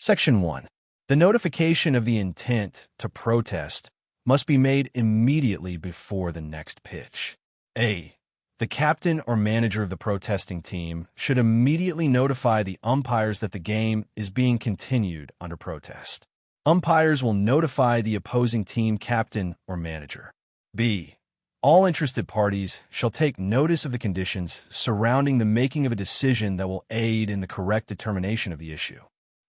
Section 1. The notification of the intent to protest must be made immediately before the next pitch. A. The captain or manager of the protesting team should immediately notify the umpires that the game is being continued under protest. Umpires will notify the opposing team captain or manager. B. All interested parties shall take notice of the conditions surrounding the making of a decision that will aid in the correct determination of the issue.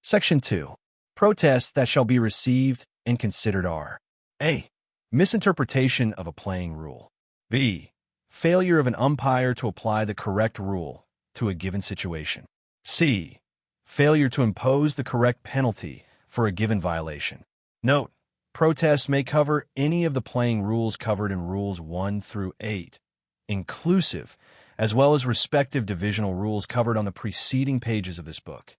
Section 2. Protests that shall be received and considered are: A. Misinterpretation of a playing rule. B. Failure of an umpire to apply the correct rule to a given situation. C. Failure to impose the correct penalty for a given violation. Note: protests may cover any of the playing rules covered in Rules 1 through 8, inclusive, as well as respective divisional rules covered on the preceding pages of this book.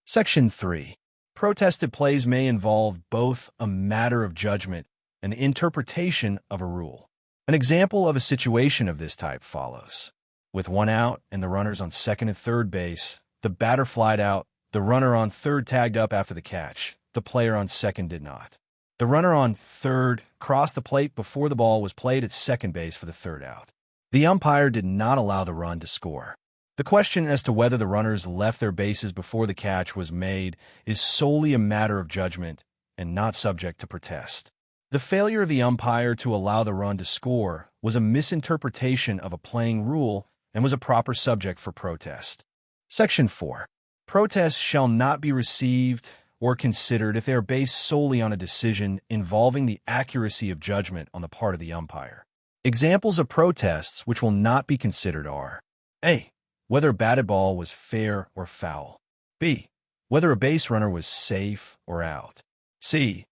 Section 3. Protested plays may involve both a matter of judgment and the interpretation of a rule. An example of a situation of this type follows. With one out and the runners on second and third base, the batter flied out, the runner on third tagged up after the catch. The player on second did not. The runner on third crossed the plate before the ball was played at second base for the third out. The umpire did not allow the run to score. The question as to whether the runners left their bases before the catch was made is solely a matter of judgment and not subject to protest. The failure of the umpire to allow the run to score was a misinterpretation of a playing rule and was a proper subject for protest. Section 4. Protests shall not be received or considered if they are based solely on a decision involving the accuracy of judgment on the part of the umpire. Examples of protests which will not be considered are: A. Whether a batted ball was fair or foul. B. Whether a base runner was safe or out. C.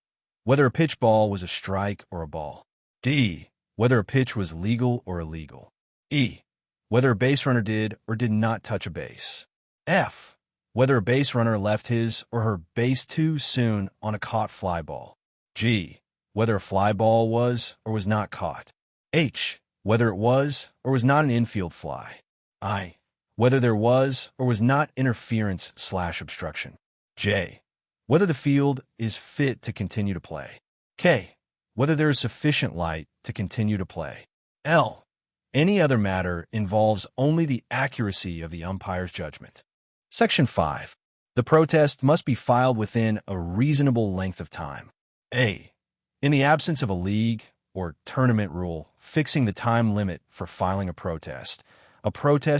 Whether a pitch ball was a strike or a ball. D. Whether a pitch was legal or illegal. E. Whether a base runner did or did not touch a base. F. Whether a base runner left his or her base too soon on a caught fly ball. G. Whether a fly ball was or was not caught. H. Whether it was or was not an infield fly. I. Whether there was or was not interference/obstruction. J. Whether the field is fit to continue to play. K. Whether there is sufficient light to continue to play. L. Any other matter involves only the accuracy of the umpire's judgment. Section 5. The protest must be filed within a reasonable length of time. A. In the absence of a league or tournament rule fixing the time limit for filing a protest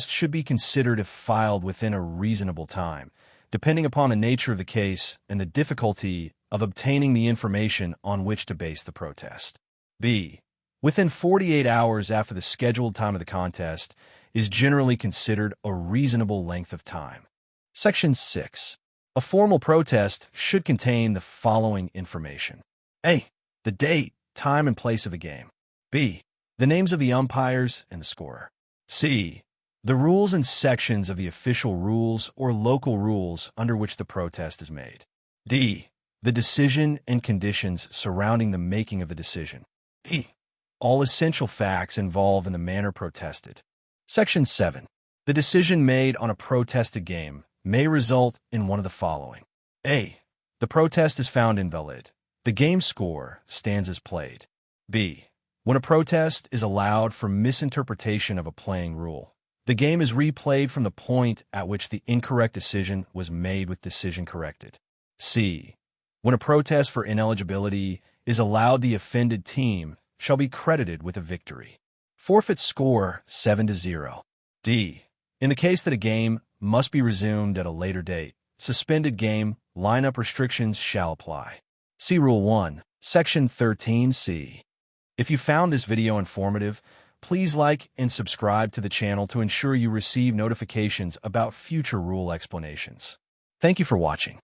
should be considered if filed within a reasonable time, depending upon the nature of the case and the difficulty of obtaining the information on which to base the protest. B. Within 48 hours after the scheduled time of the contest is generally considered a reasonable length of time. Section 6. A formal protest should contain the following information: A. The date, time, and place of the game. B. The names of the umpires and the scorer. C. The rules and sections of the official rules or local rules under which the protest is made. D. The decision and conditions surrounding the making of the decision. E. All essential facts involved in the manner protested. Section 7. The decision made on a protested game may result in one of the following: A. The protest is found invalid. The game score stands as played. B. When a protest is allowed for misinterpretation of a playing rule, the game is replayed from the point at which the incorrect decision was made with decision corrected. C. When a protest for ineligibility is allowed, the offended team shall be credited with a victory. Forfeit score 7-0. D. In the case that a game must be resumed at a later date, suspended game lineup restrictions shall apply. See Rule 1, Section 13C. If you found this video informative, please like and subscribe to the channel to ensure you receive notifications about future rule explanations. Thank you for watching.